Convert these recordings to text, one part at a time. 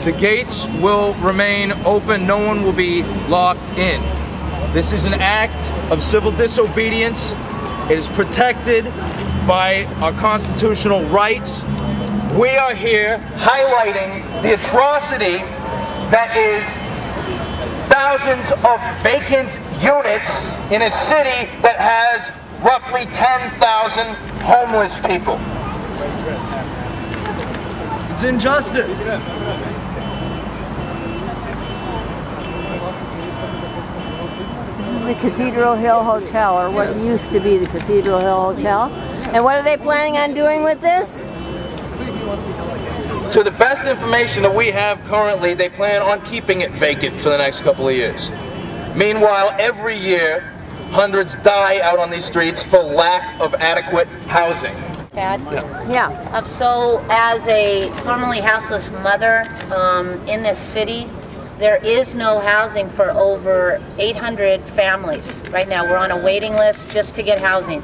The gates will remain open. No one will be locked in. This is an act of civil disobedience. It is protected by our constitutional rights. We are here highlighting the atrocity that is thousands of vacant units in a city that has roughly 10,000 homeless people. It's injustice. This is the Cathedral Hill Hotel, or what used to be the Cathedral Hill Hotel. And what are they planning on doing with this? To the best information that we have currently, they plan on keeping it vacant for the next couple of years. Meanwhile, every year, hundreds die out on these streets for lack of adequate housing. Yeah. So, as a formerly houseless mother in this city, there is no housing for over 800 families. Right now, we're on a waiting list just to get housing.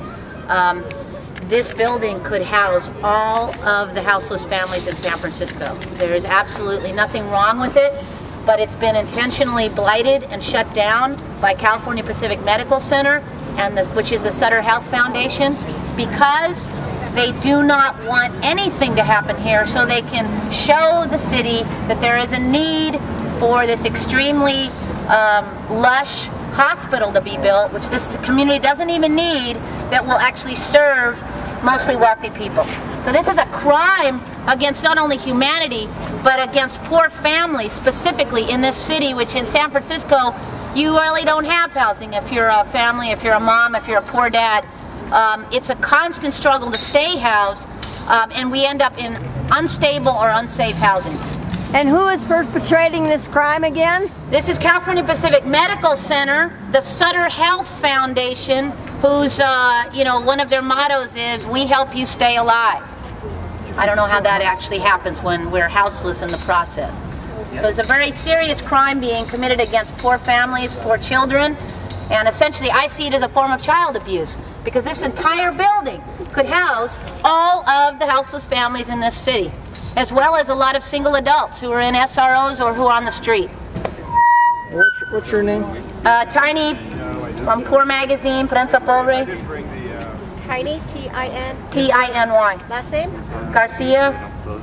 This building could house all of the houseless families in San Francisco. There is absolutely nothing wrong with it, but it's been intentionally blighted and shut down by California Pacific Medical Center, which is the Sutter Health Foundation, because they do not want anything to happen here, so they can show the city that there is a need for this extremely lush hospital to be built, which this community doesn't even need, that will actually serve mostly wealthy people. So this is a crime against not only humanity, but against poor families, specifically in this city, which in San Francisco, you really don't have housing if you're a family, if you're a mom, if you're a poor dad. It's a constant struggle to stay housed, and we end up in unstable or unsafe housing. And who is perpetrating this crime again? This is California Pacific Medical Center, the Sutter Health Foundation, whose, one of their mottos is, "We help you stay alive." I don't know how that actually happens when we're houseless in the process. So it's a very serious crime being committed against poor families, poor children, and essentially I see it as a form of child abuse, because this entire building could house all of the houseless families in this city, as well as a lot of single adults who are in SROs or who are on the street. What's your name? Tiny from Poor Magazine, Prensa Pobre. Tiny, T-I-N? T-I-N-Y. Last name? Garcia. I don't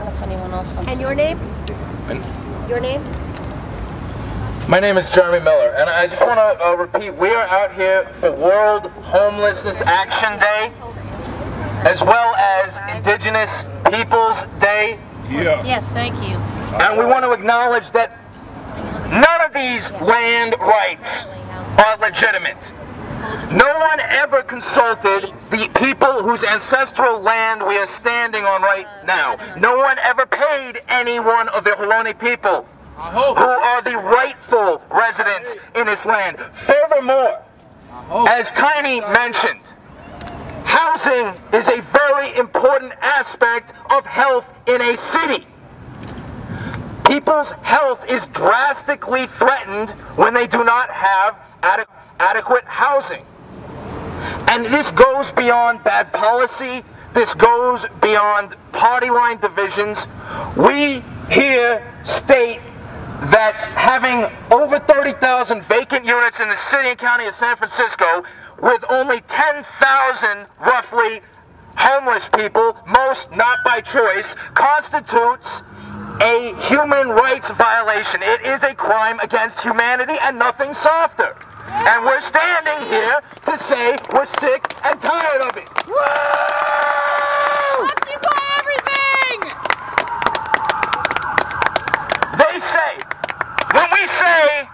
know if anyone else wants And to. your name? Your name? My name is Jeremy Miller, and I just want to repeat, we are out here for World Homelessness Action Day, as well as Indigenous Peoples Day. Yeah. Yes, thank you. And we want to acknowledge that none of these land rights are legitimate. No one ever consulted the people whose ancestral land we are standing on right now. No one ever paid any one of the Ohlone people who are the rightful residents in this land. Furthermore, as Tiny mentioned, housing is a very important aspect of health in a city. People's health is drastically threatened when they do not have adequate housing. And this goes beyond bad policy. This goes beyond party line divisions. We here state that having over 30,000 vacant units in the city and county of San Francisco, with only 10,000 roughly homeless people, most not by choice, constitutes a human rights violation. It is a crime against humanity and nothing softer. And we're standing here to say we're sick and tired of it. Woo! Occupy everything! They say, when we say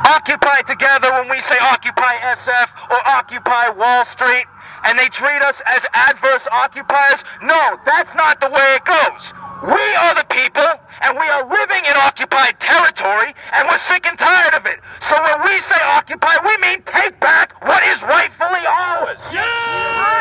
Occupy Together, when we say Occupy SF or Occupy Wall Street, and they treat us as adverse occupiers, no, that's not the way it goes. We are the people, and we are living in occupied territory, and we're sick and tired of it. So when we say occupy, we mean take back what is rightfully ours. Yeah!